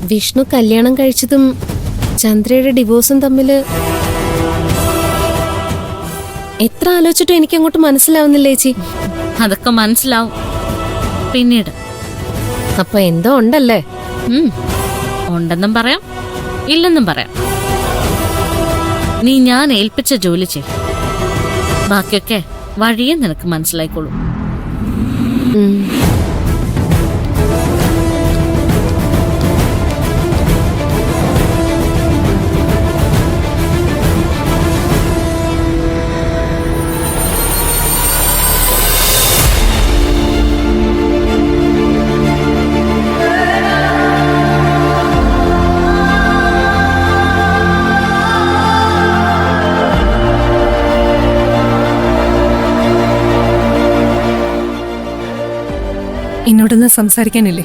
വിഷ്ണു കല്യാണം കഴിച്ചതും ചന്ദ്രയുടെ ഡിവോഴ്സും തമ്മില് എത്ര ആലോചിച്ചിട്ടും എനിക്ക് അങ്ങോട്ട് മനസ്സിലാവുന്നില്ല ചേച്ചി. അതൊക്കെ മനസ്സിലാവും പിന്നീട്. അപ്പൊ എന്തോ ഉണ്ടല്ലേ? ഉണ്ടെന്നും പറയാം, ഇല്ലെന്നും പറയാം. നീ ഞാൻ ഏൽപ്പിച്ച ജോലി ചെയ്, ബാക്കിയൊക്കെ വഴിയെ നിനക്ക് മനസ്സിലായിക്കോളൂ. എന്നോടൊന്ന് സംസാരിക്കാനില്ലേ?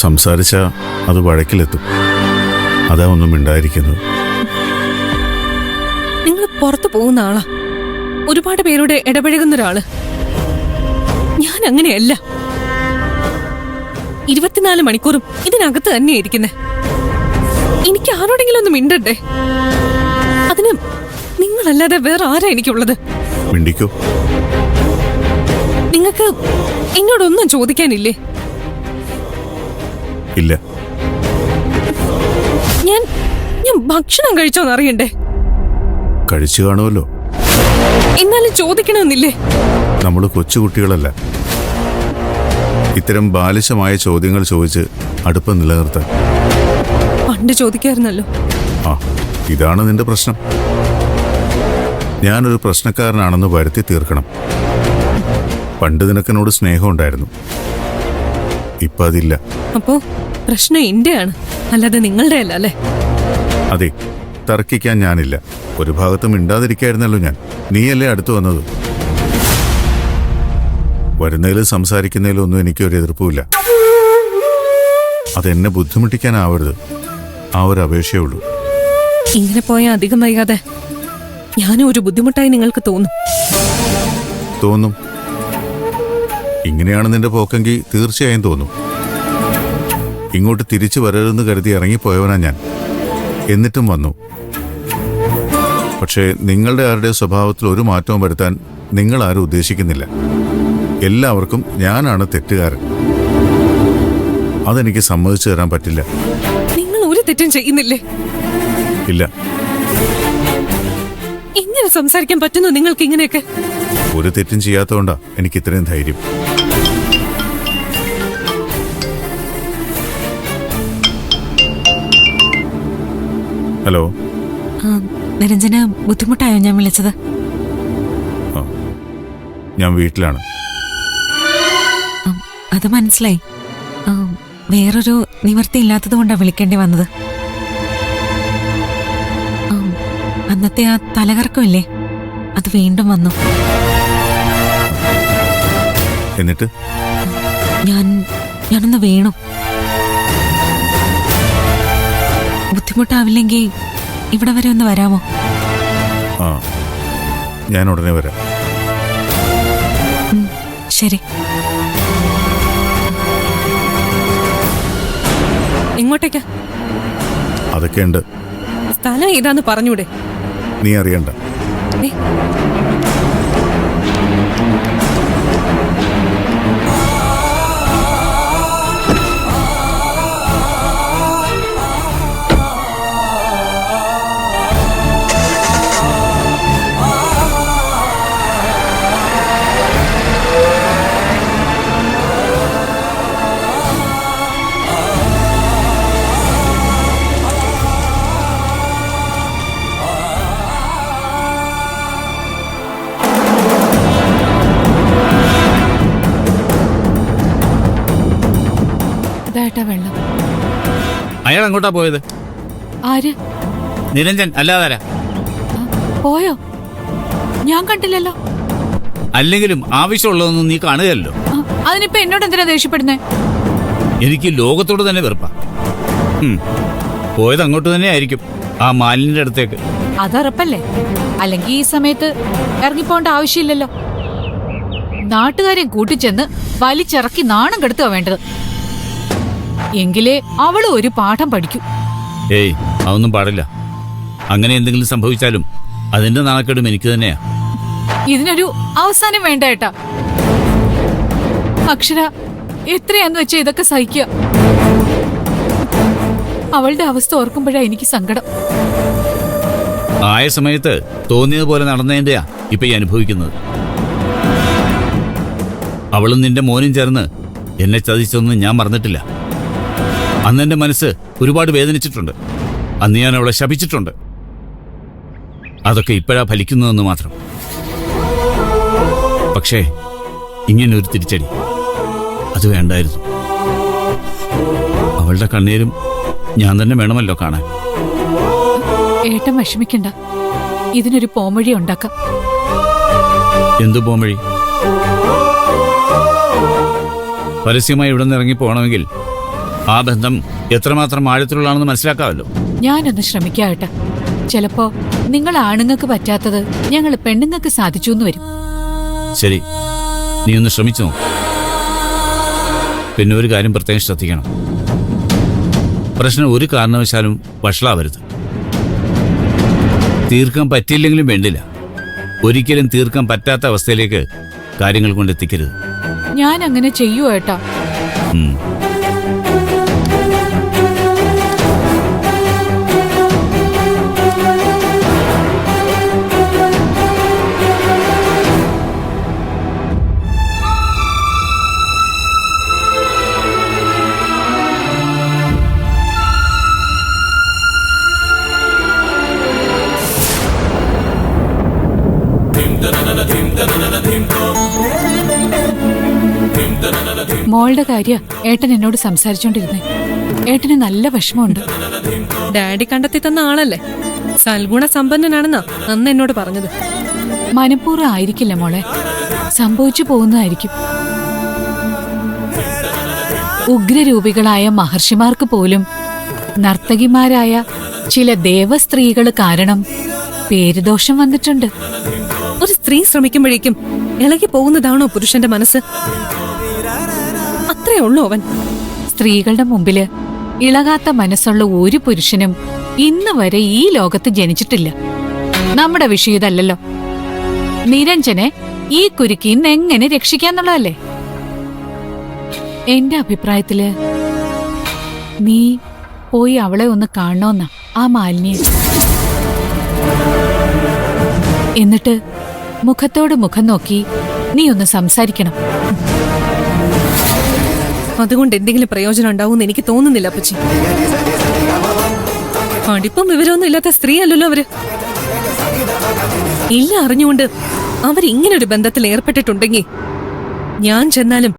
സംസാരിച്ച അത് വഴക്കിലെത്തും. അതാ ഒന്നും മിണ്ടായിരിക്കുന്നത്. നിങ്ങൾ പുറത്തു പോകുന്ന ആളാ, ഒരുപാട് പേരോട് ഇടപഴകുന്ന ഒരാള്. ഞാൻ അങ്ങനെയല്ല. 24 മണിക്കൂറും ഇതിനകത്ത് തന്നെ ഇരിക്കുന്നേ. എനിക്ക് ആരോടെങ്കിലും ഒന്ന് മിണ്ടണ്ടേ? അതിന് നിങ്ങളല്ലാതെ വേറെ ആരാ എനിക്കുള്ളത്? മിണ്ടിക്കോ? നിങ്ങൾക്ക് എന്നോടൊന്നും ചോദിക്കാനില്ലേ? ഇല്ല. ഞാൻ ഭക്ഷണം കഴിച്ചോന്ന് അറിയണ്ടേ? കഴിച്ചു കാണുമല്ലോ. എന്നാലും ചോദിക്കണമെന്നില്ലേ? നമ്മൾ കൊച്ചുകുട്ടികളല്ല. ഇത്തരം ബാലിശമായ ചോദ്യങ്ങൾ ചോദിച്ച് അടുപ്പം നിലനിർത്താൻ. പണ്ട് ചോദിക്കായിരുന്നല്ലോ. ആ, ഇതാണ് നിന്റെ പ്രശ്നം. ഞാനൊരു പ്രശ്നക്കാരനാണെന്ന് വരുത്തി തീർക്കണം. പണ്ട് നിനക്കെന്നോട് സ്നേഹമുണ്ടായിരുന്നു, ഇപ്പൊ അതില്ല. അപ്പോ പ്രശ്നം എന്റെയാണ്, അല്ലാതെ നിങ്ങളുടെ അല്ല അല്ലേ? അതെ, തർക്കിക്കാൻ ഞാനില്ല. ഒരു ഭാഗത്തും മിണ്ടാതിരിക്കായിരുന്നല്ലോ ഞാൻ. നീയല്ലേ അടുത്ത് വന്നത്. വരുന്നതിലും സംസാരിക്കുന്നതിലും ഒന്നും എനിക്കൊരു എതിർപ്പുമില്ല. അതെന്നെ ബുദ്ധിമുട്ടിക്കാനാവരുത്, ആ ഒരു അപേക്ഷയേ ഉള്ളൂ. ഇങ്ങനെ പോയാൽ അധികം വൈകാതെ ഞാനും ഒരു ബുദ്ധിമുട്ടായി നിങ്ങൾക്ക് തോന്നും. തോന്നും. ഇങ്ങനെയാണ് നിന്റെ പോക്കെങ്കിൽ തീർച്ചയായും തോന്നും. ഇങ്ങോട്ട് തിരിച്ചു വരരുതെന്ന് കരുതി ഇറങ്ങിപ്പോയവനാ ഞാൻ. എന്നിട്ടും വന്നു. പക്ഷേ നിങ്ങളുടെ ആരുടെ സ്വഭാവത്തിൽ ഒരു മാറ്റവും വരുത്താൻ നിങ്ങൾ ആരും ഉദ്ദേശിക്കുന്നില്ല. എല്ലാവർക്കും ഞാനാണ് തെറ്റുകാരൻ. അതെനിക്ക് സമ്മതിച്ചു തരാൻ പറ്റില്ല. നിങ്ങൾ ഒരു തെറ്റും ചെയ്യുന്നില്ലേ? ഇല്ല. എങ്ങനെ സംസാരിക്കാൻ പറ്റുന്നു നിങ്ങൾക്ക് ഇങ്ങനെയൊക്കെ? ഒരു തെറ്റും ചെയ്യാത്തതുകൊണ്ടാ എനിക്ക് ഇത്രയും ധൈര്യം. ഹലോ. നിരഞ്ജന, ബുദ്ധിമുട്ടായോ ഞാൻ വിളിച്ചത്? ഞാൻ വീട്ടിലാണ്. അത് മനസ്സിലായി. വേറൊരു നിവർത്തി ഇല്ലാത്തത് കൊണ്ടാണ് വിളിക്കേണ്ടി വന്നത്. അന്നത്തെ ആ തലകറക്കമില്ലേ, അത് വീണ്ടും വന്നു. എന്നിട്ട് ഞാനൊന്ന് വീണു. ബുദ്ധിമുട്ടാവില്ലെങ്കിൽ ഇവിടെ വരെ ഒന്ന് വരാമോ? ആ, ഞാൻ ഉടനെ വരാം. ശരി. എങ്ങോട്ടേക്കാ? അതൊക്കെ ഉണ്ട്. സ്ഥലം ഏതാന്ന് പറഞ്ഞൂടെ? നീ അറിയണ്ട. ഏ, ഇതായിട്ടാ വെള്ളം. അയാൾ എങ്ങോട്ടാ പോയത്? ആര്? നിരഞ്ജൻ അല്ലാതാരാ? പോയോ? ഞാൻ കണ്ടില്ലല്ലോ. അല്ലെങ്കിലും ആവശ്യമുള്ളതൊന്നും നീ കാണുകയല്ലോ. അതിനിപ്പോ എന്നോട് എന്തിനാ ദേഷ്യപ്പെടുന്നേ? എനിക്ക് ലോകത്തോട് തന്നെ വെറുപ്പാ. പോയത് അങ്ങോട്ട് തന്നെ ആയിരിക്കും, ആ മാലിന്യന്റെ അടുത്തേക്ക്. അതുറപ്പല്ലേ? അല്ലെങ്കിൽ ഈ സമയത്ത് ഇറങ്ങിപ്പോണ്ട ആവശ്യമില്ലല്ലോ. നാട്ടുകാരെയും കൂട്ടിച്ചെന്ന് വലിച്ചിറക്കി നാണം കെടുത്തുക വേണ്ടത്. എങ്കിലേ അവള് ഒരു പാഠം പഠിക്കൂ. ഏയ് അതൊന്നും പാടില്ല. അങ്ങനെ എന്തെങ്കിലും സംഭവിച്ചാലും അതിന്റെ നാണക്കേടും എനിക്ക് തന്നെയാ. ഇതിനൊരു അവസാനം വേണ്ട ഏട്ടാ. അക്ഷര എത്രയാന്ന് വെച്ചാ ഇതൊക്കെ സഹിക്കുക. അവളുടെ അവസ്ഥ ഓർക്കുമ്പോഴാ എനിക്ക് സങ്കടം. ആയ സമയത്ത് തോന്നിയതുപോലെ നടന്നതിന്റെയാ ഇപ്പൊ ഈ അനുഭവിക്കുന്നത്. അവളും നിന്റെ മോനും ചേർന്ന് എന്നെ ചതിച്ചൊന്നും ഞാൻ മറന്നിട്ടില്ല. അന്ന് എന്റെ മനസ്സ് ഒരുപാട് വേദനിച്ചിട്ടുണ്ട്. അന്ന് ഞാൻ അവളെ ശപിച്ചിട്ടുണ്ട്. അതൊക്കെ ഇപ്പോഴാ ഫലിക്കുന്നതെന്ന് മാത്രം. പക്ഷേ ഇങ്ങനൊരു തിരിച്ചടി അത് വേണ്ടായിരുന്നു. അവളുടെ കണ്ണീരും ഞാൻ തന്നെ വേണമല്ലോ കാണാൻ. ഏട്ടൻ വിഷമിക്കണ്ട, ഇതിനൊരു പോംവഴി ഉണ്ടാക്കാം. എന്തു പോംവഴി? പരസ്യമായി ഇവിടെ നിന്ന് ഇറങ്ങി പോകണമെങ്കിൽ ആ ബന്ധം എത്രമാത്രം ആഴത്തിലുള്ളതാണെന്ന് മനസ്സിലാക്കാമല്ലോ. ഞാനൊന്ന് ശ്രമിക്കാം ഏട്ടാ. ചിലപ്പോ നിങ്ങൾ ആണുങ്ങൾക്ക് പറ്റാത്തത് ഞങ്ങൾ പെണ്ണുങ്ങൾക്ക് സാധിച്ചു എന്ന് വരും. ശരി, നീ ഒന്ന് ശ്രമിച്ചു നോക്ക്. പിന്നെ ഒരു കാര്യം പ്രത്യേകം ശ്രദ്ധിക്കണം. പ്രശ്നം ഒരു കാരണവശാലും വഷളാവരുത്. തീർക്കാൻ പറ്റിയില്ലെങ്കിലും വേണ്ടില്ല, ഒരിക്കലും തീർക്കാൻ പറ്റാത്ത അവസ്ഥയിലേക്ക് കാര്യങ്ങൾ കൊണ്ടെത്തിക്കരുത്. ഞാൻ അങ്ങനെ ചെയ്യൂ ഏട്ടാ. ഉം. മോളുടെ കാര്യ ഏട്ടൻ എന്നോട് സംസാരിച്ചോണ്ടിരുന്നേ. ഏട്ടന് നല്ല വിഷമമുണ്ട്. ഡാഡി കണ്ടെത്തി തന്ന ആളല്ലേ, സൽഗുണ സമ്പന്നനാണെന്നാ അന്ന് എന്നോട് പറഞ്ഞത്. മനഃപൂർവ്വം ആയിരിക്കില്ല മോളെ, സംഭവിച്ചു പോകുന്നതായിരിക്കും. ഉഗ്രരൂപികളായ മഹർഷിമാർക്ക് പോലും നർത്തകിമാരായ ചില ദേവസ്ത്രീകൾ കാരണം പേരുദോഷം വന്നിട്ടുണ്ട്. ഒരു സ്ത്രീ ശ്രമിക്കുമ്പോഴേക്കും ഇളകി പോകുന്നതാണോ പുരുഷന്റെ മനസ്സ്? അത്രേ ഉള്ളൂ അവൻ. സ്ത്രീകളുടെ മുമ്പില് ഇളകാത്ത മനസ്സുള്ള ഒരു പുരുഷനും ഇന്ന് വരെ ഈ ലോകത്ത് ജനിച്ചിട്ടില്ല. നമ്മുടെ വിഷയം ഇതല്ലല്ലോ. നിരഞ്ജനെ ഈ കുരുക്കിന്ന് എങ്ങനെ രക്ഷിക്കാന്നുള്ളതല്ലേ. എന്റെ അഭിപ്രായത്തില് നീ പോയി അവളെ ഒന്ന് കാണണമെന്നാ, ആ മാലിന്യെ. എന്നിട്ട് മുഖത്തോട് മുഖം നോക്കി നീ ഒന്ന് സംസാരിക്കണം. അതുകൊണ്ട് എന്തെങ്കിലും പ്രയോജനം ഉണ്ടാവും എനിക്ക് തോന്നുന്നില്ല അപ്പച്ചി. പഠിപ്പും വിവരമൊന്നും ഇല്ലാത്ത സ്ത്രീ അല്ലല്ലോ അവര്. ഇല്ല അറിഞ്ഞുകൊണ്ട് അവരിങ്ങനൊരു ബന്ധത്തിൽ ഏർപ്പെട്ടിട്ടുണ്ടെങ്കിൽ ഞാൻ ചെന്നാലും